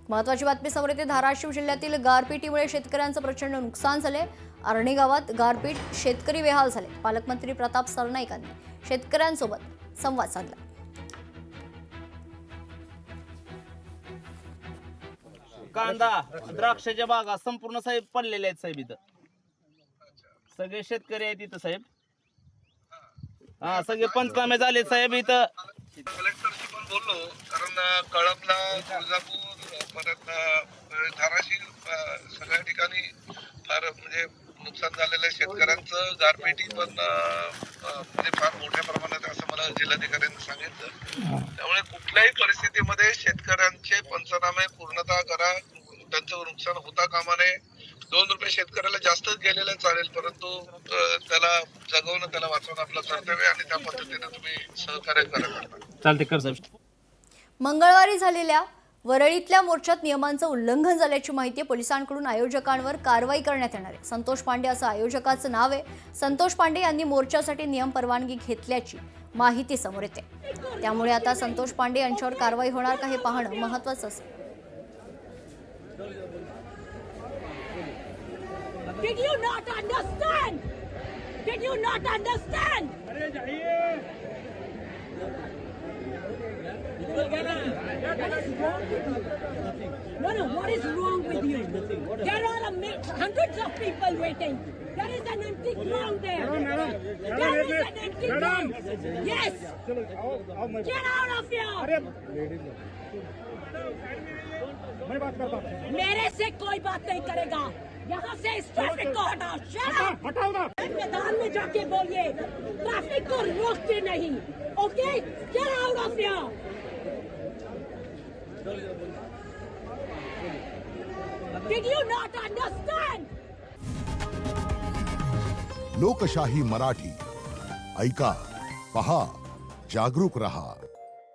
महत्त्वाची बातमी समोर येते। धाराशिव जिल्ह्यातील गारपिटीमुळे शेतकऱ्यांचं प्रचंड नुकसान झाले। अरणी गावात गारपीट, शेतकरी बेहाल झाले। पालकमंत्री प्रताप सरनाईक यांनी शेतकऱ्यांसोबत संवाद साधला। कांदा, द्राक्षाच्या बागा संपूर्ण साहेब पडलेले आहेत साहेब। इथं सगळे शेतकरी आहेत इथं साहेब। सगळे पंचनामे झाले साहेब। इथं कलेक्टरशी पण बोललो, कारण कळमला, तुळजापूर, परत धाराशिव सगळ्या ठिकाणी फार म्हणजे नुकसान झालेलं आहे शेतकऱ्यांचं। गारपिटी पण म्हणजे फार मोठ्या प्रमाणात असं मला जिल्हाधिकाऱ्यांनी सांगितलं। त्यामुळे कुठल्याही परिस्थितीमध्ये शेतकऱ्यांचे पंचनामे पूर्णतः करा, त्यांचं नुकसान होता कामा नये। 2 रुपये शेतकऱ्याला जास्तच गेलेलं चालेल, परंतु त्याला जगवणं, त्याला वाचवणं आपलं कर्तव्य आणि त्या पद्धतीने तुम्ही सहकार्य करा। चालते कर साहेब। मंगळवारी झालेल्या वरळीतल्या मोर्चात नियमांचं उल्लंघन झाल्याची माहिती पोलिसांकडून आयोजकांवर कारवाई करण्यात येणार आहे। संतोष पांडे असं आयोजकाचं नाव आहे। संतोष पांडे यांनी मोर्चासाठी नियम परवानगी घेतल्याची माहिती समोर येते। त्यामुळे आता संतोष पांडे यांच्यावर कारवाई होणार का हे पाहणं महत्त्वाचं असेल। Did you not understand? Did you not understand? No, what is wrong with you? There are hundreds of people waiting. There is an empty ground there. There is an empty ground. Yes. Get out of here. मेरे से कोई बात नहीं करेगा। यहाँ से इस traffic को हटाओ। हटाओ ना। मैदान में जाके बोलिए ट्रैफिक को रोकते नहीं। Okay, get out of here. Did you not understand? लोकशाही मराठी ऐका, पहा, जागरूक रहा।